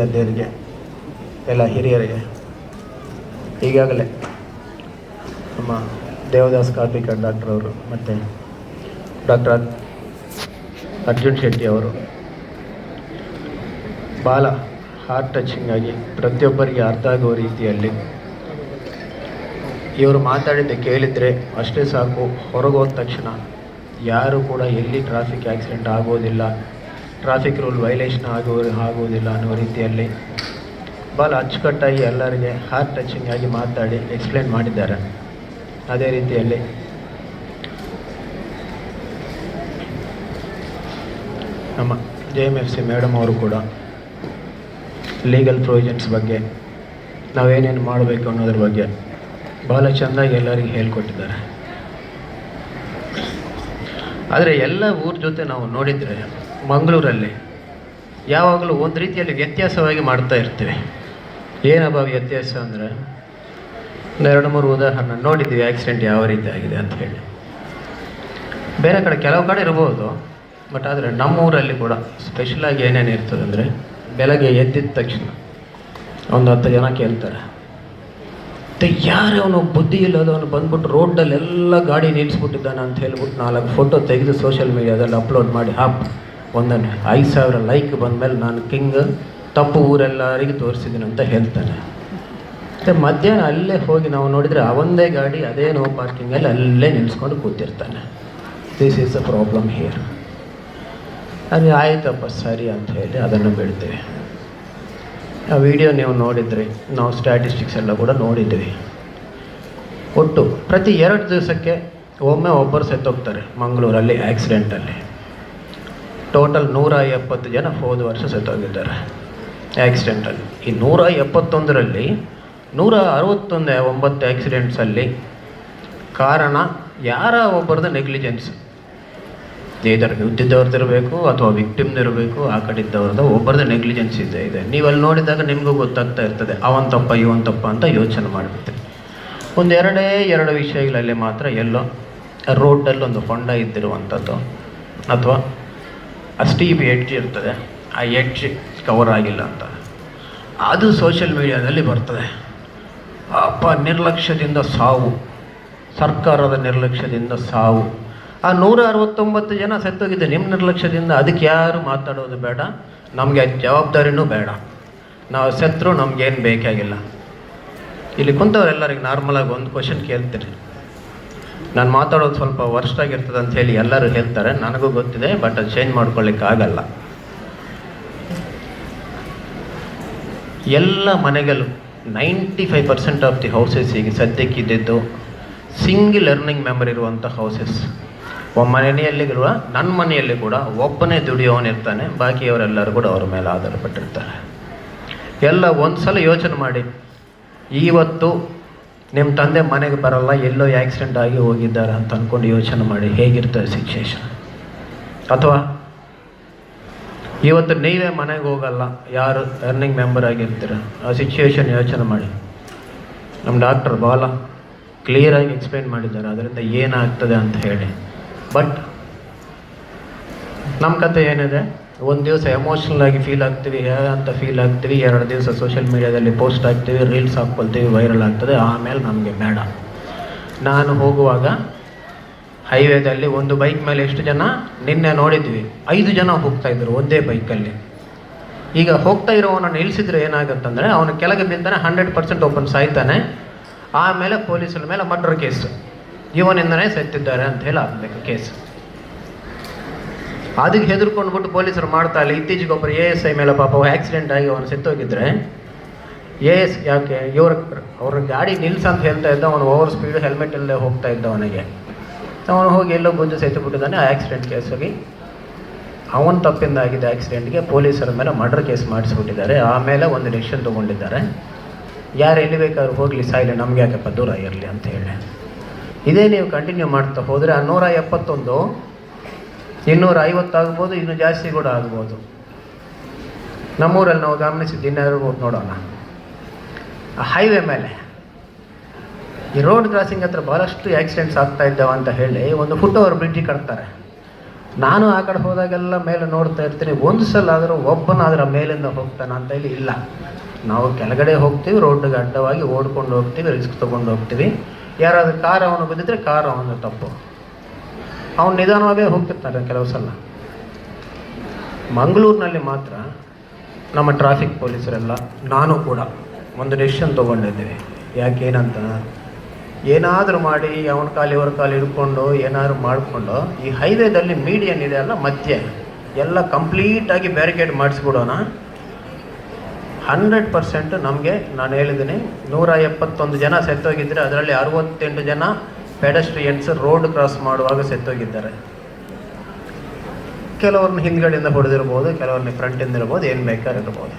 ಅಧ್ಯಯರಿಗೆ ಎಲ್ಲ ಹಿರಿಯರಿಗೆ ಈಗಾಗಲೇ ನಮ್ಮ ದೇವದಾಸ್ ಕಾರ್ತಿಕ ಡಾಕ್ಟರ್ ಅವರು ಮತ್ತು ಡಾಕ್ಟರ್ ಅರ್ಜುನ್ ಶೆಟ್ಟಿ ಅವರು ಭಾಳ ಹಾರ್ಟ್ ಟಚಿಂಗ್ ಆಗಿ ಪ್ರತಿಯೊಬ್ಬರಿಗೆ ಅರ್ಥ ಆಗುವ ರೀತಿಯಲ್ಲಿ ಇವರು ಮಾತಾಡಿದ್ದು ಕೇಳಿದರೆ ಅಷ್ಟೇ ಸಾಕು. ಹೊರಗೋದ ತಕ್ಷಣ ಯಾರು ಕೂಡ ಎಲ್ಲಿ ಟ್ರಾಫಿಕ್ ಆಕ್ಸಿಡೆಂಟ್ ಆಗೋದಿಲ್ಲ, ಟ್ರಾಫಿಕ್ ರೂಲ್ ವೈಲೇಷನ್ ಆಗುವುದಿಲ್ಲ ಅನ್ನೋ ರೀತಿಯಲ್ಲಿ ಭಾಳ ಅಚ್ಚುಕಟ್ಟಾಗಿ ಎಲ್ಲರಿಗೆ ಹಾರ್ಟ್ ಟಚಿಂಗ್ ಆಗಿ ಮಾತಾಡಿ ಎಕ್ಸ್ಪ್ಲೇನ್ ಮಾಡಿದ್ದಾರೆ. ಅದೇ ರೀತಿಯಲ್ಲಿ ನಮ್ಮ JMFC ಮೇಡಮ್ ಅವರು ಕೂಡ ಲೀಗಲ್ ಪ್ರೊವಿಷನ್ಸ್ ಬಗ್ಗೆ ನಾವೇನೇನು ಮಾಡಬೇಕು ಅನ್ನೋದ್ರ ಬಗ್ಗೆ ಭಾಳ ಚೆಂದಾಗಿ ಎಲ್ಲರಿಗೂ ಹೇಳ್ಕೊಟ್ಟಿದ್ದಾರೆ. ಆದರೆ ಎಲ್ಲ ಊರ ಜೊತೆ ನಾವು ನೋಡಿದರೆ ಮಂಗಳೂರಲ್ಲಿ ಯಾವಾಗಲೂ ಒಂದು ರೀತಿಯಲ್ಲಿ ವ್ಯತ್ಯಾಸವಾಗಿ ಮಾಡ್ತಾ ಇರ್ತೀವಿ. ಏನಪ್ಪ ವ್ಯತ್ಯಾಸ ಅಂದರೆ, ಒಂದು 2-3 ಉದಾಹರಣೆ ನೋಡಿದ್ದೀವಿ ಆಕ್ಸಿಡೆಂಟ್ ಯಾವ ರೀತಿ ಆಗಿದೆ ಅಂತ ಹೇಳಿ. ಬೇರೆ ಕಡೆ ಕೆಲವು ಕಡೆ ಇರ್ಬೋದು, ಬಟ್ ಆದರೆ ನಮ್ಮೂರಲ್ಲಿ ಕೂಡ ಸ್ಪೆಷಲಾಗಿ ಏನೇನು ಇರ್ತದೆ ಅಂದರೆ, ಬೆಳಗ್ಗೆ ಎದ್ದಿದ ತಕ್ಷಣ ಒಂದು 10 ಜನ ಕೇಳ್ತಾರೆ, ಯಾರೇ ಅವನು ಬುದ್ಧಿ ಇಲ್ಲದವನು ಬಂದ್ಬಿಟ್ಟು ರೋಡಲ್ಲೆಲ್ಲ ಗಾಡಿ ನಿಲ್ಲಿಸ್ಬಿಟ್ಟಿದ್ದಾನೆ ಅಂತ ಹೇಳ್ಬಿಟ್ಟು 4 ಫೋಟೋ ತೆಗೆದು ಸೋಷಿಯಲ್ ಮೀಡಿಯಾದಲ್ಲಿ ಅಪ್ಲೋಡ್ ಮಾಡಿ ಒಂದನ್ನು 5,000 ಲೈಕ್ ಬಂದಮೇಲೆ ನಾನು ಕಿಂಗ್, ತಪ್ಪು ಊರೆಲ್ಲರಿಗೂ ತೋರಿಸಿದ್ದೀನಿ ಅಂತ ಹೇಳ್ತಾನೆ. ಮತ್ತು ಮಧ್ಯಾಹ್ನ ಅಲ್ಲೇ ಹೋಗಿ ನಾವು ನೋಡಿದರೆ ಅವನದೇ ಗಾಡಿ ಅದೇ ನೋ ಪಾರ್ಕಿಂಗಲ್ಲಿ ಅಲ್ಲೇ ನಿಲ್ಲಿಸ್ಕೊಂಡು ಕೂತಿರ್ತಾನೆ. This is a problem here. ಅದು ಆಯ್ತಪ್ಪ ಸರಿ ಅಂತ ಹೇಳಿ ಅದನ್ನು ಬಿಡ್ತೀವಿ. ಆ ವಿಡಿಯೋ ನೀವು ನೋಡಿದ್ರಿ, ನಾವು ಸ್ಟ್ಯಾಟಿಸ್ಟಿಕ್ಸ್ ಎಲ್ಲ ಕೂಡ ನೋಡಿದ್ವಿ. ಒಟ್ಟು ಪ್ರತಿ 2 ದಿವಸಕ್ಕೆ ಒಮ್ಮೆ ಒಬ್ಬರು ಸತ್ತೋಗ್ತಾರೆ ಮಂಗಳೂರಲ್ಲಿ ಆಕ್ಸಿಡೆಂಟಲ್ಲಿ. ಟೋಟಲ್ 170 ಜನ ಹೋದ ವರ್ಷ ಸತ್ತೋಗಿದ್ದಾರೆ ಆಕ್ಸಿಡೆಂಟಲ್ಲಿ. ಈ 171ರಲ್ಲಿ 169 ಆಕ್ಸಿಡೆಂಟ್ಸಲ್ಲಿ ಕಾರಣ ಯಾರ ಒಬ್ಬರದ್ದು ನೆಗ್ಲಿಜೆನ್ಸ್. ಇದರ ಯುದ್ಧದವ್ರದ್ದಿರಬೇಕು ಅಥವಾ ವಿಕ್ಟಿಮ್ದಿರಬೇಕು, ಆ ಕಡೆ ಇದ್ದವ್ರದ್ದು ಒಬ್ಬರದ್ದು ನೆಗ್ಲಿಜೆನ್ಸ್ ಇದೆ. ನೀವು ಅಲ್ಲಿ ನೋಡಿದಾಗ ನಿಮಗೂ ಗೊತ್ತಾಗ್ತಾ ಇರ್ತದೆ ಅವನ ತಪ್ಪ ಇವನ್ ತಪ್ಪ ಅಂತ ಯೋಚನೆ ಮಾಡಿಬಿಡ್ತೀವಿ. ಒಂದು 2 ವಿಷಯಗಳಲ್ಲಿ ಮಾತ್ರ ಎಲ್ಲೋ ರೋಡಲ್ಲಿ ಒಂದು ಹೊಂಡ ಇದ್ದಿರುವಂಥದ್ದು ಅಥವಾ ಸ್ಟೀಪ್ ಎಡ್ಜ್ ಇರ್ತದೆ, ಆ ಎಡ್ಜ್ ಕವರ್ ಆಗಿಲ್ಲ ಅಂತ ಅದು ಸೋಷಿಯಲ್ ಮೀಡಿಯಾದಲ್ಲಿ ಬರ್ತದೆ. ನಿರ್ಲಕ್ಷ್ಯದಿಂದ ಸಾವು, ಸರ್ಕಾರದ ನಿರ್ಲಕ್ಷ್ಯದಿಂದ ಸಾವು. ಆ 169 ಜನ ಸತ್ತೋಗಿದೆ ನಿಮ್ಮ ನಿರ್ಲಕ್ಷ್ಯದಿಂದ. ಅದಕ್ಕೆ ಯಾರು ಮಾತಾಡೋದು ಬೇಡ, ನಮಗೆ ಜವಾಬ್ದಾರಿನೂ ಬೇಡ. ನಾವು ಸತ್ತರೂ ನಮಗೇನು ಬೇಕಾಗಿಲ್ಲ. ಇಲ್ಲಿ ಕುಂತವ್ರೆಲ್ಲರಿಗೆ ನಾರ್ಮಲಾಗಿ ಒಂದು ಕ್ವಶನ್ ಕೇಳ್ತೀರಿ. ನಾನು ಮಾತಾಡೋದು ಸ್ವಲ್ಪ ವರ್ಸ್ಟ್ ಆಗಿರ್ತದೆ ಅಂತ ಹೇಳಿ ಎಲ್ಲರೂ ಹೇಳ್ತಾರೆ, ನನಗೂ ಗೊತ್ತಿದೆ, ಬಟ್ ಅದು ಚೇಂಜ್ ಮಾಡ್ಕೊಳ್ಳಿಕ್ಕಾಗಲ್ಲ. ಎಲ್ಲ ಮನೆಗಳು 95% ಆಫ್ ದಿ ಹೌಸಸ್ ಈಗ ಸದ್ಯಕ್ಕಿದ್ದು ಸಿಂಗಲ್ ಎರ್ನಿಂಗ್ ಮೆಂಬರ್ ಇರುವಂಥ ಹೌಸಸ್. ಮನೆಯಲ್ಲಿರುವ ನನ್ನ ಮನೆಯಲ್ಲಿ ಕೂಡ ಒಬ್ಬನೇ ದುಡಿಯೋನಿರ್ತಾನೆ, ಬಾಕಿಯವರೆಲ್ಲರೂ ಕೂಡ ಅವ್ರ ಮೇಲೆ ಆಧಾರಪಟ್ಟಿರ್ತಾರೆ. ಎಲ್ಲ ಒಂದು ಸಲ ಯೋಚನೆ ಮಾಡಿ, ಇವತ್ತು ನಿಮ್ಮ ತಂದೆ ಮನೆಗೆ ಬರಲ್ಲ, ಎಲ್ಲೋ ಆಕ್ಸಿಡೆಂಟ್ ಆಗಿ ಹೋಗಿದ್ದಾರೆ ಅಂತ ಅಂದ್ಕೊಂಡು ಯೋಚನೆ ಮಾಡಿ ಹೇಗಿರ್ತದೆ ಸಿಚುವೇಶನ್. ಅಥವಾ ಇವತ್ತು ನೀವೇ ಮನೆಗೆ ಹೋಗಲ್ಲ, ಯಾರು ಎರ್ನಿಂಗ್ ಮೆಂಬರ್ ಆಗಿರ್ತೀರ, ಆ ಸಿಚುವೇಶನ್ ಯೋಚನೆ ಮಾಡಿ. ನಮ್ಮ ಡಾಕ್ಟರ್ ಭಾಳ ಕ್ಲಿಯರಾಗಿ ಎಕ್ಸ್ಪ್ಲೇನ್ ಮಾಡಿದ್ದಾರೆ ಅದರಿಂದ ಏನಾಗ್ತದೆ ಅಂತ ಹೇಳಿ. ಬಟ್ ನಮ್ಮ ಕತೆ ಏನಿದೆ, ಒಂದು ದಿವಸ ಎಮೋಷ್ನಲ್ ಆಗಿ ಫೀಲ್ ಆಗ್ತೀವಿ, ಅಂತ ಫೀಲ್ ಆಗ್ತೀವಿ, 2 ದಿವಸ ಸೋಷಿಯಲ್ ಮೀಡಿಯಾದಲ್ಲಿ ಪೋಸ್ಟ್ ಹಾಕ್ತೀವಿ, ರೀಲ್ಸ್ ಹಾಕ್ಕೊಳ್ತೀವಿ, ವೈರಲ್ ಆಗ್ತದೆ, ಆಮೇಲೆ ನಮಗೆ ಬೇಡ. ನಾನು ಹೋಗುವಾಗ ಹೈವೇದಲ್ಲಿ ಒಂದು ಬೈಕ್ ಮೇಲೆ ಎಷ್ಟು ಜನ ನಿನ್ನೆ ನೋಡಿದ್ವಿ, 5 ಜನ ಹೋಗ್ತಾಯಿದ್ರು ಒಂದೇ ಬೈಕಲ್ಲಿ. ಈಗ ಹೋಗ್ತಾ ಇರೋವನ್ನ ನಿಲ್ಲಿಸಿದ್ರೆ ಏನಾಗುತ್ತಂದರೆ ಅವನು ಕೆಳಗೆ ಬಿದ್ದಾನೆ, 100% ಒಬ್ಬನು ಸಾಯ್ತಾನೆ. ಆಮೇಲೆ ಪೊಲೀಸರ ಮೇಲೆ ಮರ್ಡರ್ ಕೇಸು, ಇವನಿಂದನೇ ಸತ್ತಿದ್ದಾರೆ ಅಂತ ಹೇಳಿ ಆಗಬೇಕು ಕೇಸ್. ಅದಕ್ಕೆ ಹೆದರ್ಕೊಂಡ್ಬಿಟ್ಟು ಪೊಲೀಸರು ಮಾಡ್ತಾ ಇಲ್ಲ. ಇತ್ತೀಚೆಗೆ ಒಬ್ಬರು ASI ಮೇಲೆ ಪಾಪ ಆಕ್ಸಿಡೆಂಟ್ ಆಗಿ ಅವನು ಸತ್ತೋಗಿದ್ರೆ, AS ಯಾಕೆ ಅವ್ರ ಗಾಡಿ ನಿಲ್ಸ ಅಂತ ಹೇಳ್ತಾ ಇದ್ದ, ಅವನು ಓವರ್ ಸ್ಪೀಡ್ ಹೆಲ್ಮೆಟ್ ಅಲ್ಲೇ ಹೋಗ್ತಾ ಇದ್ದ. ಅವನು ಹೋಗಿ ಎಲ್ಲೋ ಗುದ್ದು ಸೆತ್ತುಬಿಟ್ಟಿದ್ದಾನೆ. ಆ ಆಕ್ಸಿಡೆಂಟ್ ಕೇಸಾಗಿ ಅವನ ತಪ್ಪಿಂದ ಆಗಿದ್ದ ಆಕ್ಸಿಡೆಂಟ್ಗೆ ಪೊಲೀಸರ ಮೇಲೆ ಮರ್ಡರ್ ಕೇಸ್ ಮಾಡಿಸ್ಬಿಟ್ಟಿದ್ದಾರೆ. ಆಮೇಲೆ ಒಂದು ಡಿಸಿಷನ್ ತೊಗೊಂಡಿದ್ದಾರೆ, ಯಾರು ಎಲ್ಲಿ ಬೇಕಾದ್ರೂ ಹೋಗಲಿ, ಸಾಯಿಲಿ, ನಮ್ಗೆ ಯಾಕಪ್ಪ ದೂರ ಇರಲಿ ಅಂತ ಹೇಳಿ. ಇದೇ ನೀವು ಕಂಟಿನ್ಯೂ ಮಾಡ್ತಾ ಹೋದರೆ ಆ 171 250 ಆಗ್ಬೋದು, ಇನ್ನೂ ಜಾಸ್ತಿ ಕೂಡ ಆಗ್ಬೋದು. ನಮ್ಮೂರಲ್ಲಿ ನಾವು ಗಮನಿಸಿದ್ದು ಇನ್ನೂ ನೋಡೋಣ, ಆ ಹೈವೇ ಮೇಲೆ ಈ ರೋಡ್ ಕ್ರಾಸಿಂಗ್ ಹತ್ರ ಭಾಳಷ್ಟು ಆಕ್ಸಿಡೆಂಟ್ಸ್ ಆಗ್ತಾ ಇದ್ದಾವೆ ಅಂತ ಹೇಳಿ ಒಂದು ಫುಟ್ ಓವರ್ ಬ್ರಿಡ್ಜ್ ಕಟ್ತಾರೆ. ನಾನು ಆ ಕಡೆ ಹೋದಾಗೆಲ್ಲ ಮೇಲೆ ನೋಡ್ತಾ ಇರ್ತೀನಿ, ಒಂದು ಸಲ ಆದರೂ ಒಬ್ಬನಾದರೂ ಮೇಲಿಂದ ಹೋಗ್ತಾನೆ ಅಂತ ಹೇಳಿ ಇಲ್ಲ. ನಾವು ಕೆಳಗಡೆ ಹೋಗ್ತೀವಿ, ರೋಡ್ಗೆ ಅಡ್ಡವಾಗಿ ಓಡ್ಕೊಂಡು ಹೋಗ್ತೀವಿ, ರಿಸ್ಕ್ ತೊಗೊಂಡು ಹೋಗ್ತೀವಿ. ಯಾರಾದರೂ ಕಾರ್ ಅವನು ಬಿದ್ದಿದ್ರೆ ಕಾರ್ ಅವನು ತಪ್ಪು, ಅವನು ನಿಧಾನವಾಗೇ ಹೋಗ್ತಿರ್ತಾರೆ ಕೆಲವು ಸಲ. ಮಂಗಳೂರಿನಲ್ಲಿ ಮಾತ್ರ ನಮ್ಮ ಟ್ರಾಫಿಕ್ ಪೊಲೀಸರೆಲ್ಲ ನಾನು ಕೂಡ ಒಂದು ಡಿಸಿಷನ್ ತೊಗೊಂಡಿದ್ದೀವಿ. ಯಾಕೇನಂತ, ಏನಾದರೂ ಮಾಡಿ ಅವನ ಕಾಲು ಇವ್ರ ಕಾಲು ಹಿಡ್ಕೊಂಡು ಏನಾದರೂ ಮಾಡಿಕೊಂಡು ಈ ಹೈವೇದಲ್ಲಿ ಮೀಡಿಯನ್ ಇದೆ ಅಲ್ಲ ಮಧ್ಯೆ ಎಲ್ಲ ಕಂಪ್ಲೀಟಾಗಿ ಬ್ಯಾರಿಕೇಡ್ ಮಾಡಿಸ್ಬಿಡೋಣ. 100% ನಮಗೆ ನಾನು ಹೇಳಿದ್ದೀನಿ, 171 ಜನ ಸತ್ತೋಗಿದ್ದರೆ ಅದರಲ್ಲಿ 68 ಜನ ಪೆಡಸ್ಟ್ರಿಯನ್ಸ್ ರೋಡ್ ಕ್ರಾಸ್ ಮಾಡುವಾಗ ಸತ್ತೋಗಿದ್ದಾರೆ. ಕೆಲವ್ರನ್ನ ಹಿಂದ್ಗಡೆಯಿಂದ ಹೊಡೆದಿರ್ಬೋದು, ಕೆಲವ್ರನ್ನ ಫ್ರಂಟಿಂದ ಇರ್ಬೋದು, ಏನು ಬೇಕಾದ್ರೆ ಇರ್ಬೋದು.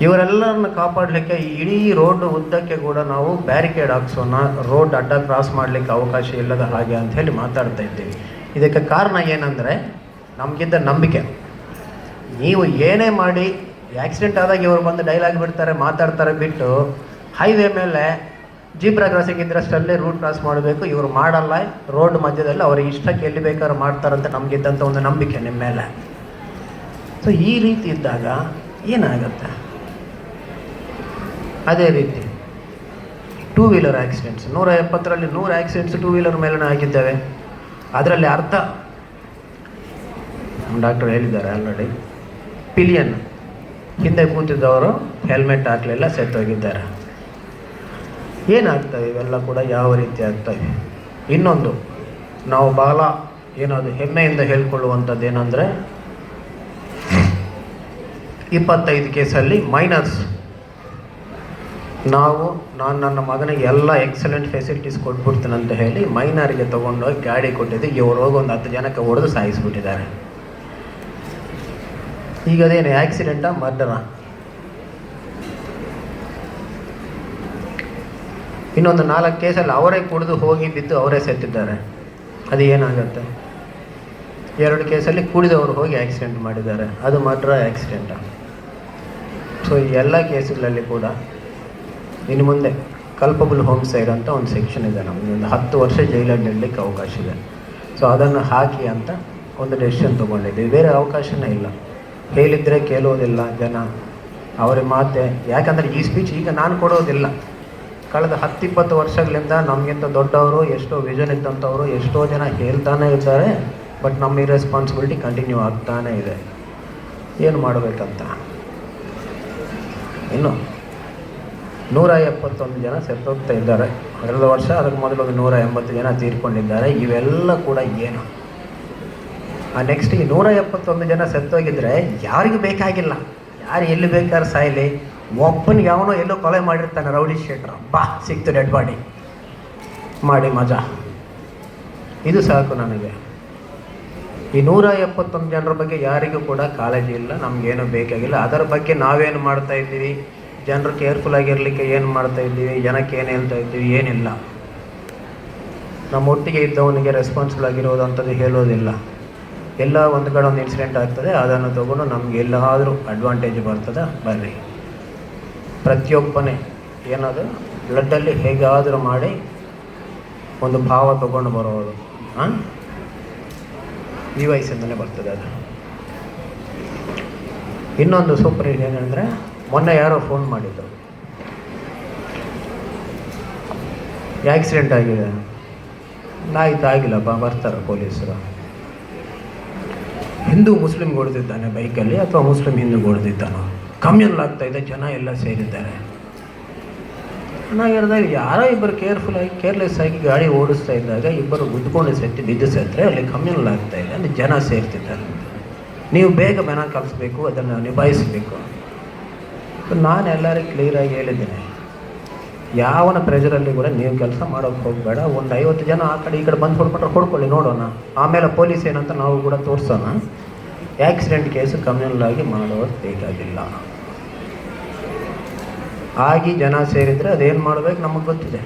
ಇವರೆಲ್ಲರನ್ನ ಕಾಪಾಡಲಿಕ್ಕೆ ಈ ಇಡೀ ರೋಡ್ ಉದ್ದಕ್ಕೆ ಕೂಡ ನಾವು ಬ್ಯಾರಿಕೇಡ್ ಹಾಕ್ಸೋಣ, ರೋಡ್ ಅಡ್ಡ ಕ್ರಾಸ್ ಮಾಡಲಿಕ್ಕೆ ಅವಕಾಶ ಇಲ್ಲದ ಹಾಗೆ ಅಂತ ಹೇಳಿ ಮಾತಾಡ್ತಾ ಇದ್ದೀವಿ. ಇದಕ್ಕೆ ಕಾರಣ ಏನಂದರೆ ನಮಗಿದ್ದ ನಂಬಿಕೆ. ನೀವು ಏನೇ ಮಾಡಿ ಆಕ್ಸಿಡೆಂಟ್ ಆದಾಗ ಇವರು ಬಂದು ಡೈಲಾಗ್ ಬಿಡ್ತಾರೆ, ಮಾತಾಡ್ತಾರೆ ಬಿಟ್ಟು ಹೈವೇ ಮೇಲೆ ಜೀಬ್ರಾ ಕ್ರಾಸಿಂಗ್ ಇದ್ದರಷ್ಟಲ್ಲೇ ರೂಟ್ ಕ್ರಾಸ್ ಮಾಡಬೇಕು, ಇವರು ಮಾಡಲ್ಲ, ರೋಡ್ ಮಧ್ಯದಲ್ಲಿ ಅವ್ರಿಗೆ ಇಷ್ಟಕ್ಕೆ ಎಲ್ಲಿ ಬೇಕಾದ್ರೂ ಮಾಡ್ತಾರಂತ ನಮಗಿದ್ದಂಥ ಒಂದು ನಂಬಿಕೆ ನಿಮ್ಮ ಮೇಲೆ. ಸೊ ಈ ರೀತಿ ಇದ್ದಾಗ ಏನಾಗುತ್ತೆ? ಅದೇ ರೀತಿ 2 ವೀಲರ್ ಆಕ್ಸಿಡೆಂಟ್ಸ್, 170ರಲ್ಲಿ 100 ಆಕ್ಸಿಡೆಂಟ್ಸ್ 2 ವೀಲರ್ ಮೇಲೇ ಆಗಿದ್ದಾವೆ. ಅದರಲ್ಲಿ ಅರ್ಧ ನಮ್ಮ ಡಾಕ್ಟರ್ ಹೇಳಿದ್ದಾರೆ ಆಲ್ರೆಡಿ, ಪಿಲಿಯನ್ ಹಿಂದೆ ಕೂತಿದ್ದವರು ಹೆಲ್ಮೆಟ್ ಹಾಕಲಿಲ್ಲ, ಸೆತ್ತೋಗಿದ್ದಾರೆ. ಏನಾಗ್ತವೆ ಇವೆಲ್ಲ ಕೂಡ, ಯಾವ ರೀತಿ ಆಗ್ತವೆ? ಇನ್ನೊಂದು ನಾವು ಬಹಳ ಏನದು ಹೆಮ್ಮೆಯಿಂದ ಹೇಳ್ಕೊಳ್ಳುವಂಥದ್ದು ಏನಂದರೆ 25 ಕೇಸಲ್ಲಿ ಮೈನರ್ಸ್. ನಾನು ನನ್ನ ಮಗನಿಗೆ ಎಲ್ಲ ಎಕ್ಸಲೆಂಟ್ ಫೆಸಿಲಿಟೀಸ್ ಕೊಟ್ಬಿಡ್ತೀನಿ ಅಂತ ಹೇಳಿ ಮೈನರಿಗೆ ತೊಗೊಂಡೋಗಿ ಗಾಡಿ ಕೊಟ್ಟಿದ್ದು, ಇವರು ಹೋಗಿ ಒಂದು 10 ಜನಕ್ಕೆ ಹೊಡೆದು ಸಾಯಿಸಿಬಿಟ್ಟಿದ್ದಾರೆ. ಈಗ ಅದೇನು ಆಕ್ಸಿಡೆಂಟಾ ಮರ್ಡರಾ? ಇನ್ನೊಂದು 4 ಕೇಸಲ್ಲಿ ಅವರೇ ಕುಡಿದು ಹೋಗಿ ಬಿದ್ದು ಅವರೇ ಸತ್ತಿದ್ದಾರೆ. ಅದು ಏನಾಗುತ್ತೆ? 2 ಕೇಸಲ್ಲಿ ಕುಡಿದವರು ಹೋಗಿ ಆಕ್ಸಿಡೆಂಟ್ ಮಾಡಿದ್ದಾರೆ, ಅದು ಮಾತ್ರ ಆಕ್ಸಿಡೆಂಟಾ? ಸೊ ಈ ಎಲ್ಲ ಕೇಸುಗಳಲ್ಲಿ ಕೂಡ ಇನ್ನು ಮುಂದೆ ಕಲ್ಪಬಲ್ ಹೋಮ್ಸೈಡ್ ಅಂತ ಒಂದು ಸೆಕ್ಷನ್ ಇದೆ, ನಮಗೆ ಒಂದು 10 ವರ್ಷ ಜೈಲಲ್ಲಿ ಇಡಲಿಕ್ಕೆ ಅವಕಾಶ ಇದೆ. ಸೊ ಅದನ್ನು ಹಾಕಿ ಅಂತ ಒಂದು ಡೆಸಿಷನ್ ತೊಗೊಂಡಿದ್ದೀವಿ. ಬೇರೆ ಅವಕಾಶನೇ ಇಲ್ಲ. ಹೇಳಿದರೆ ಕೇಳೋದಿಲ್ಲ ಜನ, ಅವರ ಮಾತೆ. ಯಾಕಂದರೆ ಈ ಸ್ಪೀಚ್ ಈಗ ನಾನು ಕೊಡೋದಿಲ್ಲ. ಕಳೆದ 10-20 ವರ್ಷಗಳಿಂದ ನಮಗಿಂತ ದೊಡ್ಡವರು, ಎಷ್ಟೋ ವಿಷನ್ ಇದ್ದಂಥವರು ಎಷ್ಟೋ ಜನ ಹೇಳ್ತಾನೆ ಇದ್ದಾರೆ. ಬಟ್ ನಮ್ಮ ಇರೆಸ್ಪಾನ್ಸಿಬಿಲಿಟಿ ಕಂಟಿನ್ಯೂ ಆಗ್ತಾನೇ ಇದೆ. ಏನು ಮಾಡಬೇಕಂತ? ಇನ್ನು 171 ಜನ ಸತ್ತೋಗ್ತಾ ಇದ್ದಾರೆ. 2 ವರ್ಷ ಅದಕ್ಕೆ ಮೊದಲು 180 ಜನ ತೀರ್ಕೊಂಡಿದ್ದಾರೆ. ಇವೆಲ್ಲ ಕೂಡ ಏನು? ನೆಕ್ಸ್ಟ್ ಈ 171 ಜನ ಸತ್ತೋಗಿದ್ರೆ ಯಾರಿಗೂ ಬೇಕಾಗಿಲ್ಲ, ಯಾರು ಎಲ್ಲಿ ಬೇಕಾದ್ರೆ ಸಾಯಲಿ. ಒಬ್ಬನಿಗೆ ಯಾವನೋ ಎಲ್ಲೋ ಕೊಲೆ ಮಾಡಿರ್ತಾನೆ ರೌಡಿ ಶೇಖರ, ಬಾ ಸಿಕ್ತು ಡೆಡ್ ಬಾಡಿ ಮಾಡಿ ಮಜಾ, ಇದು ಸಾಕು ನನಗೆ. ಈ 171 ಜನರ ಬಗ್ಗೆ ಯಾರಿಗೂ ಕೂಡ ಕಾಳಜಿ ಇಲ್ಲ, ನಮಗೇನು ಬೇಕಾಗಿಲ್ಲ. ಅದರ ಬಗ್ಗೆ ನಾವೇನು ಮಾಡ್ತಾ ಇದ್ದೀವಿ, ಜನರು ಕೇರ್ಫುಲ್ ಆಗಿರಲಿಕ್ಕೆ ಏನು ಮಾಡ್ತಾ ಇದ್ದೀವಿ, ಜನಕ್ಕೆ ಏನು ಹೇಳ್ತಾ ಇದ್ದೀವಿ, ಏನಿಲ್ಲ. ನಮ್ಮ ಒಟ್ಟಿಗೆ ಇದ್ದವನಿಗೆ ರೆಸ್ಪಾನ್ಸಿಬಲ್ ಆಗಿರೋದು ಅಂಥದ್ದು ಹೇಳೋದಿಲ್ಲ. ಎಲ್ಲ ಒಂದು ಕಡೆ ಒಂದು ಇನ್ಸಿಡೆಂಟ್ ಆಗ್ತದೆ, ಅದನ್ನು ತೊಗೊಂಡು ನಮ್ಗೆ ಎಲ್ಲಾದರೂ ಅಡ್ವಾಂಟೇಜ್ ಬರ್ತದೆ, ಬರ್ರಿ ಪ್ರತಿಯೊಬ್ಬನೇ ಏನದು ಬ್ಲಡ್ಡಲ್ಲಿ ಹೇಗಾದರೂ ಮಾಡಿ ಒಂದು ಭಾವ ತೊಗೊಂಡು ಬರೋದು. ಈ ವಯಸ್ಸಿಂದಲೇ ಬರ್ತದೆ ಅದು. ಇನ್ನೊಂದು ಸೂಪರ್ ಏನಂದರೆ, ಮೊನ್ನೆ ಯಾರೋ ಫೋನ್ ಮಾಡಿದ್ದರು, ಆಕ್ಸಿಡೆಂಟ್ ಆಗಿದೆ. ಆಯ್ತು, ಆಗಿಲ್ಲಪ್ಪ, ಬರ್ತಾರೆ ಪೊಲೀಸರು. ಹಿಂದೂ ಮುಸ್ಲಿಮ್ಗೆ ಹೊಡೆದಿದ್ದಾನೆ ಬೈಕಲ್ಲಿ, ಅಥವಾ ಮುಸ್ಲಿಮ್ ಹಿಂದೂಗೆ ಹೊಡೆದಿದ್ದಾನೋ, ಕಮ್ಯುನಲ್ ಆಗ್ತಾಯಿದೆ, ಜನ ಎಲ್ಲ ಸೇರಿದ್ದಾರೆ. ನಾನು ಹೇಳಿದಾಗ ಯಾರೋ ಇಬ್ಬರು ಕೇರ್ಲೆಸ್ ಆಗಿ ಗಾಡಿ ಓಡಿಸ್ತಾ ಇದ್ದಾಗ ಇಬ್ಬರು ಗುದ್ದುಕೊಂಡು ಬಿದ್ದು ಸತ್ತರೆ ಅಲ್ಲಿ ಕಮ್ಯುನಲ್ ಆಗ್ತಾಯಿದೆ, ಅಲ್ಲಿ ಜನ ಸೇರ್ತಿದ್ದಾರೆ. ನೀವು ಬೇಗ ಮನ ಕಲಿಸ್ಬೇಕು, ಅದನ್ನು ನಿಭಾಯಿಸಬೇಕು. ನಾನು ಎಲ್ಲರಿಗೂ ಕ್ಲಿಯರಾಗಿ ಹೇಳಿದ್ದೀನಿ, ಯಾವನ ಪ್ರೆಷರಲ್ಲಿ ಕೂಡ ನೀವು ಕೆಲಸ ಮಾಡೋಕ್ಕೆ ಹೋಗಬೇಡ. ಒಂದು 50 ಜನ ಆ ಕಡೆ ಈ ಕಡೆ ಬಂದು ಹೊಡ್ಕೊಳ್ಳಿ, ನೋಡೋಣ. ಆಮೇಲೆ ಪೊಲೀಸ್ ಏನಂತ ನಾವು ಕೂಡ ತೋರಿಸೋಣ. ಆಕ್ಸಿಡೆಂಟ್ ಕೇಸು ಕಮ್ಯುನಲ್ ಆಗಿ ಮಾಡೋದು ಬೇಕಾಗಿಲ್ಲ. ಆಗಿ ಜನ ಸೇರಿದರೆ ಅದೇನು ಮಾಡಬೇಕು ನಮಗೆ ಗೊತ್ತಿದೆ,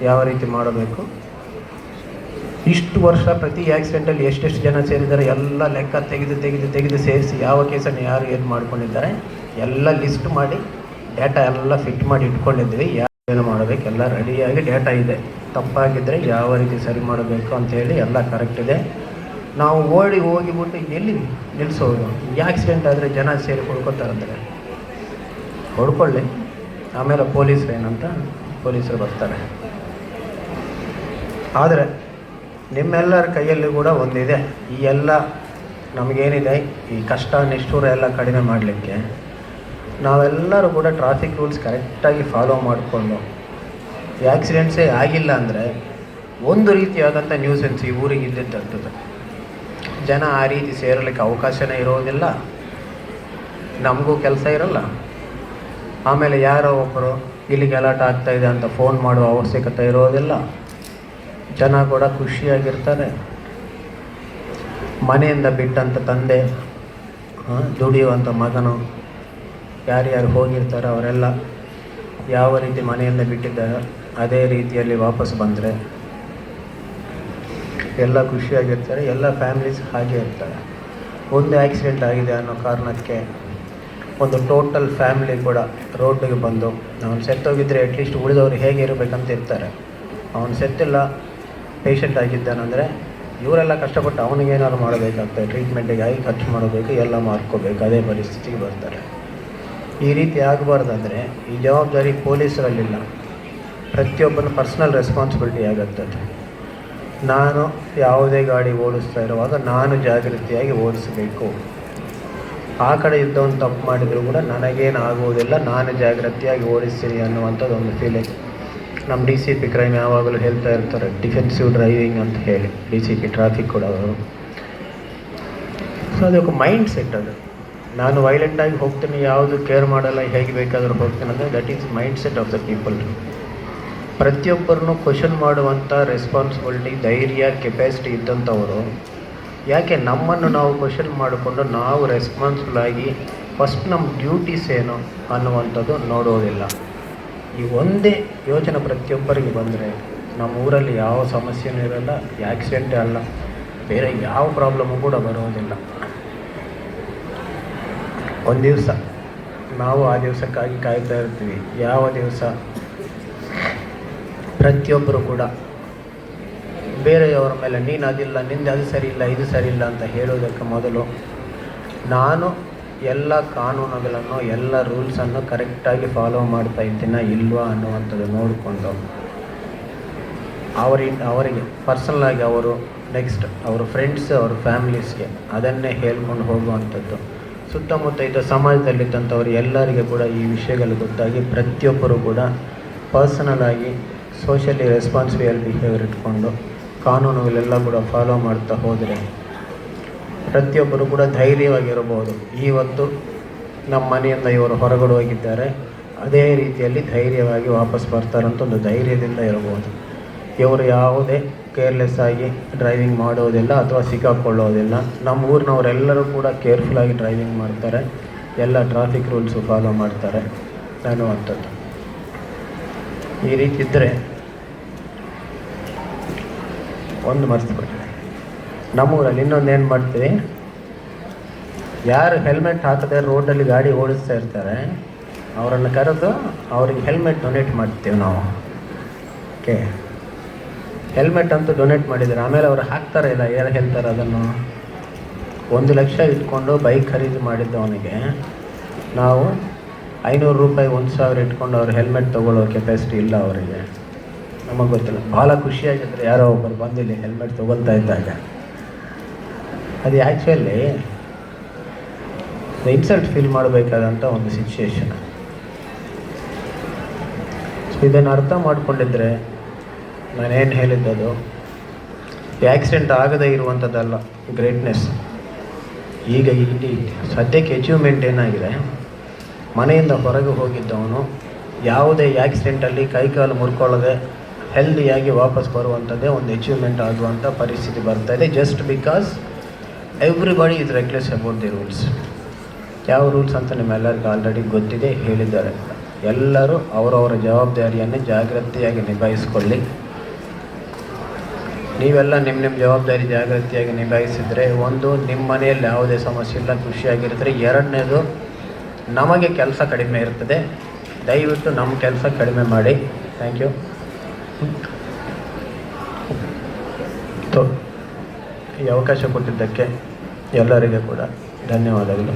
ಯಾವ ರೀತಿ ಮಾಡಬೇಕು. ಇಷ್ಟು ವರ್ಷ ಪ್ರತಿ ಆಕ್ಸಿಡೆಂಟಲ್ಲಿ ಎಷ್ಟೆಷ್ಟು ಜನ ಸೇರಿದ್ದಾರೆ ಎಲ್ಲ ಲೆಕ್ಕ ತೆಗೆದು ಸೇರಿಸಿ ಯಾವ ಕೇಸನ್ನು ಯಾರು ಏನು ಮಾಡ್ಕೊಂಡಿದ್ದಾರೆ ಎಲ್ಲ ಲಿಸ್ಟ್ ಮಾಡಿ ಡೇಟಾ ಎಲ್ಲ ಫಿಟ್ ಮಾಡಿ ಇಟ್ಕೊಂಡಿದ್ವಿ. ಏನು ಮಾಡಬೇಕು ಎಲ್ಲ ರೆಡಿಯಾಗಿ ಡೇಟಾ ಇದೆ. ತಪ್ಪಾಗಿದ್ದರೆ ಯಾವ ರೀತಿ ಸರಿ ಮಾಡಬೇಕು ಅಂಥೇಳಿ ಎಲ್ಲ ಕರೆಕ್ಟ್ ಇದೆ. ನಾವು ಓಡಿ ಹೋಗಿಬಿಟ್ಟು ಎಲ್ಲಿ ನಿಲ್ಲಿಸೋದು? ಈ ಆಕ್ಸಿಡೆಂಟ್ ಆದರೆ ಜನ ಸೇರಿ ಹೊಡ್ಕೊತಾರಂದರೆ ಹೊಡ್ಕೊಳ್ಳಿ, ಆಮೇಲೆ ಪೊಲೀಸರು ಏನಂತ ಪೊಲೀಸರು ಬರ್ತಾರೆ. ಆದರೆ ನಿಮ್ಮೆಲ್ಲರ ಕೈಯಲ್ಲಿ ಕೂಡ ಒಂದಿದೆ. ಈ ಎಲ್ಲ ನಮಗೇನಿದೆ, ಈ ಕಷ್ಟ ನಿಷ್ಠೂರ ಎಲ್ಲ ಕಡಿಮೆ ಮಾಡಲಿಕ್ಕೆ ನಾವೆಲ್ಲರೂ ಕೂಡ ಟ್ರಾಫಿಕ್ ರೂಲ್ಸ್ ಕರೆಕ್ಟಾಗಿ ಫಾಲೋ ಮಾಡಿಕೊಂಡು, ಈ ಆಕ್ಸಿಡೆಂಟ್ಸೇ ಆಗಿಲ್ಲ ಅಂದರೆ ಒಂದು ರೀತಿಯಾದಂಥ ನ್ಯೂಸೆನ್ಸ್ ಈ ಊರಿಗೆ ಇದ್ದಿದ್ದಂಥದ್ದು. ಜನ ಆ ರೀತಿ ಸೇರಲಿಕ್ಕೆ ಅವಕಾಶನೇ ಇರೋದಿಲ್ಲ, ನಮಗೂ ಕೆಲಸ ಇರಲ್ಲ. ಆಮೇಲೆ ಯಾರೋ ಒಬ್ಬರು ಇಲ್ಲಿ ಗಲಾಟೆ ಆಗ್ತಾಯಿದೆ ಅಂತ ಫೋನ್ ಮಾಡುವ ಅವಶ್ಯಕತೆ ಇರೋದಿಲ್ಲ. ಜನ ಕೂಡ ಖುಷಿಯಾಗಿರ್ತಾರೆ. ಮನೆಯಿಂದ ಬಿಟ್ಟಂಥ ತಂದೆ, ದುಡಿಯುವಂಥ ಮಗನು, ಯಾರ್ಯಾರು ಹೋಗಿರ್ತಾರೆ ಅವರೆಲ್ಲ ಯಾವ ರೀತಿ ಮನೆಯಿಂದ ಬಿಟ್ಟಿದ್ದಾರೆ ಅದೇ ರೀತಿಯಲ್ಲಿ ವಾಪಸ್ ಬಂದರೆ ಎಲ್ಲ ಖುಷಿಯಾಗಿರ್ತಾರೆ. ಎಲ್ಲ ಫ್ಯಾಮಿಲೀಸ್ ಹಾಗೆ ಇರ್ತಾರೆ. ಒಂದು ಆಕ್ಸಿಡೆಂಟ್ ಆಗಿದೆ ಅನ್ನೋ ಕಾರಣಕ್ಕೆ ಒಂದು ಟೋಟಲ್ ಫ್ಯಾಮಿಲಿ ಕೂಡ ರೋಡಿಗೆ ಬಂದು, ಅವನು ಸೆತ್ತೋಗಿದ್ದರೆ ಅಟ್ಲೀಸ್ಟ್ ಉಳಿದವರು ಹೇಗೆ ಇರಬೇಕಂತ ಇರ್ತಾರೆ. ಅವನು ಸೆತ್ತಿಲ್ಲ, ಪೇಷಂಟ್ ಆಗಿದ್ದಾನಂದರೆ ಇವರೆಲ್ಲ ಕಷ್ಟಪಟ್ಟು ಅವನಿಗೇನಾದ್ರು ಮಾಡಬೇಕಾಗ್ತದೆ, ಟ್ರೀಟ್ಮೆಂಟಿಗೆ ಆಗಿ ಖರ್ಚು ಮಾಡಬೇಕು, ಎಲ್ಲ ಮಾಡ್ಕೋಬೇಕು, ಅದೇ ಪರಿಸ್ಥಿತಿಗೆ ಬರ್ತಾರೆ. ಈ ರೀತಿ ಆಗಬಾರ್ದಂದರೆ ಈ ಜವಾಬ್ದಾರಿ ಪೊಲೀಸರಲ್ಲಿಲ್ಲ, ಪ್ರತಿಯೊಬ್ಬನ ಪರ್ಸ್ನಲ್ ರೆಸ್ಪಾನ್ಸಿಬಿಲಿಟಿ ಆಗುತ್ತದೆ. ನಾನು ಯಾವುದೇ ಗಾಡಿ ಓಡಿಸ್ತಾ ಇರುವಾಗ ನಾನು ಜಾಗೃತಿಯಾಗಿ ಓಡಿಸಬೇಕು. ಆ ಕಡೆ ಇದ್ದವನು ತಪ್ಪು ಮಾಡಿದರೂ ಕೂಡ ನನಗೇನು ಆಗುವುದಿಲ್ಲ, ನಾನು ಜಾಗೃತಿಯಾಗಿ ಓಡಿಸ್ತೀನಿ ಅನ್ನುವಂಥದ್ದು ಒಂದು ಫೀಲಿಂಗ್. ನಮ್ಮ DCP ಕ್ರೈಮ್ ಯಾವಾಗಲೂ ಹೇಳ್ತಾ ಇರ್ತಾರೆ, ಡಿಫೆನ್ಸಿವ್ ಡ್ರೈವಿಂಗ್ ಅಂತ ಹೇಳಿ. DCP ಟ್ರಾಫಿಕ್ ಕೂಡ ಅವರು. ಸೊ ಅದಕ್ಕೆ ಮೈಂಡ್ ಸೆಟ್ ಅದು. ನಾನು ವೈಲೆಂಟಾಗಿ ಹೋಗ್ತೀನಿ, ಯಾವುದು ಕೇರ್ ಮಾಡಲ್ಲ, ಹೇಗೆ ಬೇಕಾದರೂ ಹೋಗ್ತೀನಿ ಅಂದರೆ that is mind set of the people. ಪ್ರತಿಯೊಬ್ಬರನ್ನು ಕ್ವಶನ್ ಮಾಡುವಂಥ ರೆಸ್ಪಾನ್ಸಿಬಿಲಿಟಿ, ಧೈರ್ಯ, ಕೆಪಾಸಿಟಿ ಇದ್ದಂಥವರು ಯಾಕೆ ನಮ್ಮನ್ನು ನಾವು ಕ್ವಶನ್ ಮಾಡಿಕೊಂಡು ನಾವು ರೆಸ್ಪಾನ್ಸಿಬಲ್ ಆಗಿ ಫಸ್ಟ್ ನಮ್ಮ ಡ್ಯೂಟೀಸ್ ಏನು ಅನ್ನುವಂಥದ್ದು ನೋಡೋದಿಲ್ಲ. ಈ ಒಂದೇ ಯೋಚನೆ ಪ್ರತಿಯೊಬ್ಬರಿಗೆ ಬಂದರೆ ನಮ್ಮ ಊರಲ್ಲಿ ಯಾವ ಸಮಸ್ಯೆನೂ ಇರಲ್ಲ, ಆಕ್ಸಿಡೆಂಟೇ ಅಲ್ಲ, ಬೇರೆ ಯಾವ ಪ್ರಾಬ್ಲಮ್ಮು ಕೂಡ ಬರೋದಿಲ್ಲ. ಒಂದು ದಿವಸ ನಾವು ಆ ದಿವಸಕ್ಕಾಗಿ ಕಾಯ್ತಾ ಇರ್ತೀವಿ. ಯಾವ ದಿವಸ ಪ್ರತಿಯೊಬ್ಬರು ಕೂಡ ಬೇರೆಯವರ ಮೇಲೆ ನೀನು ಅದಿಲ್ಲ, ನಿಂದು ಅದು ಸರಿ ಇಲ್ಲ, ಇದು ಸರಿ ಇಲ್ಲ ಅಂತ ಹೇಳೋದಕ್ಕೆ ಮೊದಲು ನಾನು ಎಲ್ಲ ಕಾನೂನುಗಳನ್ನು, ಎಲ್ಲ ರೂಲ್ಸನ್ನು ಕರೆಕ್ಟಾಗಿ ಫಾಲೋ ಮಾಡ್ತಾ ಇದ್ದೀನ ಇಲ್ವಾ ಅನ್ನುವಂಥದ್ದು ನೋಡಿಕೊಂಡು ಅವರಿಗೆ ಪರ್ಸನಲಾಗಿ ಅವರು ನೆಕ್ಸ್ಟ್ ಅವರ ಫ್ರೆಂಡ್ಸ್, ಅವ್ರ ಫ್ಯಾಮಿಲೀಸ್ಗೆ ಅದನ್ನೇ ಹೇಳ್ಕೊಂಡು ಹೋಗುವಂಥದ್ದು. ಸುತ್ತಮುತ್ತ ಇದ್ದ ಸಮಾಜದಲ್ಲಿದ್ದಂಥವ್ರು ಎಲ್ಲರಿಗೆ ಕೂಡ ಈ ವಿಷಯಗಳು ಗೊತ್ತಾಗಿ ಪ್ರತಿಯೊಬ್ಬರು ಕೂಡ ಪರ್ಸನಲಾಗಿ ಸೋಷಿಯಲಿ ರೆಸ್ಪಾನ್ಸಿಬಲ್ ಬಿಹೇವಿಯರ್ ಇಟ್ಕೊಂಡು ಕಾನೂನುಗಳೆಲ್ಲ ಕೂಡ ಫಾಲೋ ಮಾಡ್ತಾ ಹೋದರೆ ಪ್ರತಿಯೊಬ್ಬರು ಕೂಡ ಧೈರ್ಯವಾಗಿರಬಹುದು. ಇವತ್ತು ನಮ್ಮ ಮನೆಯಿಂದ ಇವರು ಹೊರಗಡೆ ಹೋಗಿದ್ದಾರೆ, ಅದೇ ರೀತಿಯಲ್ಲಿ ಧೈರ್ಯವಾಗಿ ವಾಪಸ್ ಬರ್ತಾರಂತ ಒಂದು ಧೈರ್ಯದಿಂದ ಇರಬಹುದು. ಇವರು ಯಾವುದೇ ಕೇರ್ಲೆಸ್ ಆಗಿ ಡ್ರೈವಿಂಗ್ ಮಾಡೋದಿಲ್ಲ ಅಥವಾ ಸಿಕ್ಕಾಕೊಳ್ಳೋದಿಲ್ಲ. ನಮ್ಮ ಊರಿನವರೆಲ್ಲರೂ ಕೂಡ ಕೇರ್ಫುಲ್ಲಾಗಿ ಡ್ರೈವಿಂಗ್ ಮಾಡ್ತಾರೆ, ಎಲ್ಲ ಟ್ರಾಫಿಕ್ ರೂಲ್ಸು ಫಾಲೋ ಮಾಡ್ತಾರೆ ಅನ್ನುವಂಥದ್ದು. ಈ ರೀತಿ ಇದ್ದರೆ ಒಂದು ಮರೆತುಬಿಟ್ಟಿದೆ. ನಮ್ಮೂರಲ್ಲಿ ಇನ್ನೊಂದು ಏನು ಮಾಡ್ತೀವಿ, ಯಾರು ಹೆಲ್ಮೆಟ್ ಹಾಕದೆ ರೋಡಲ್ಲಿ ಗಾಡಿ ಓಡಿಸ್ತಾ ಇರ್ತಾರೆ ಅವರನ್ನು ಕರೆದು ಅವ್ರಿಗೆ ಹೆಲ್ಮೆಟ್ ಡೊನೇಟ್ ಮಾಡ್ತೀವಿ ನಾವು. ಓಕೆ, ಹೆಲ್ಮೆಟ್ ಅಂತೂ ಡೊನೇಟ್ ಮಾಡಿದ್ದಾರೆ. ಆಮೇಲೆ ಅವರು ಹಾಕ್ತಾರೆ ಇಲ್ಲ, ಯಾರು ಹೇಳ್ತಾರೆ ಅದನ್ನು 1 ಲಕ್ಷ ಇಟ್ಕೊಂಡು ಬೈಕ್ ಖರೀದಿ ಮಾಡಿದ್ದವನಿಗೆ ನಾವು 500 ರೂಪಾಯಿ 1,000 ಇಟ್ಕೊಂಡು ಅವ್ರು ಹೆಲ್ಮೆಟ್ ತೊಗೊಳ್ಳೋ ಕೆಪಾಸಿಟಿ ಇಲ್ಲ ಅವರಿಗೆ. ನಮಗೆ ಗೊತ್ತಿಲ್ಲ. ಭಾಳ ಖುಷಿಯಾಗಿದ್ದರೆ ಯಾರೋ ಒಬ್ಬರು ಬಂದಿಲ್ಲ ಹೆಲ್ಮೆಟ್ ತೊಗೊಳ್ತಾ ಇದ್ದಾಗ. ಅದು ಆ್ಯಕ್ಚುಲಿ ಇನ್ಸಲ್ಟ್ ಫೀಲ್ ಮಾಡಬೇಕಾದಂಥ ಒಂದು ಸಿಚುವೇಶನ್. ಸೊ ಇದನ್ನು ಅರ್ಥ ಮಾಡಿಕೊಂಡಿದ್ದರೆ ನಾನೇನು ಹೇಳಿದ್ದದು ಆ್ಯಕ್ಸಿಡೆಂಟ್ ಆಗದೇ ಇರುವಂಥದ್ದಲ್ಲ ಗ್ರೇಟ್ನೆಸ್. ಈಗ ಇಲ್ಲಿ ಸದ್ಯಕ್ಕೆ ಅಚೀವ್ಮೆಂಟ್ ಏನಾಗಿದೆ, ಮನೆಯಿಂದ ಹೊರಗೆ ಹೋಗಿದ್ದವನು ಯಾವುದೇ ಆ್ಯಕ್ಸಿಡೆಂಟಲ್ಲಿ ಕೈಕಾಲು ಮುರ್ಕೊಳ್ಳದೆ ಹೆಲ್ದಿಯಾಗಿ ವಾಪಸ್ ಬರುವಂಥದ್ದೇ ಒಂದು ಅಚೀವ್ಮೆಂಟ್ ಆಗುವಂಥ ಪರಿಸ್ಥಿತಿ ಬರ್ತಾಯಿದೆ. Just because everybody is reckless about the rules. ಯಾವ ರೂಲ್ಸ್ ಅಂತ ನಿಮ್ಮೆಲ್ಲರಿಗೂ ಆಲ್ರೆಡಿ ಗೊತ್ತಿದೆ, ಹೇಳಿದ್ದಾರೆ. ಎಲ್ಲರೂ ಅವರವರ ಜವಾಬ್ದಾರಿಯನ್ನು ಜಾಗ್ರತೆಯಾಗಿ ನಿಭಾಯಿಸ್ಕೊಳ್ಳಿ. ನೀವೆಲ್ಲ ನಿಮ್ಮ ಜವಾಬ್ದಾರಿ ಜಾಗ್ರತೆಯಾಗಿ ನಿಭಾಯಿಸಿದರೆ ಒಂದು, ನಿಮ್ಮ ಮನೆಯಲ್ಲಿ ಯಾವುದೇ ಸಮಸ್ಯೆ ಇಲ್ಲ, ಖುಷಿಯಾಗಿರ್ತಾರೆ. ಎರಡನೇದು, ನಮಗೆ ಕೆಲಸ ಕಡಿಮೆ ಇರ್ತದೆ. ದಯವಿಟ್ಟು ನಮ್ಮ ಕೆಲಸ ಕಡಿಮೆ ಮಾಡಿ. Thank you. ಈ ಅವಕಾಶ ಕೊಟ್ಟಿದ್ದಕ್ಕೆ ಎಲ್ಲರಿಗೂ ಕೂಡ ಧನ್ಯವಾದಗಳು.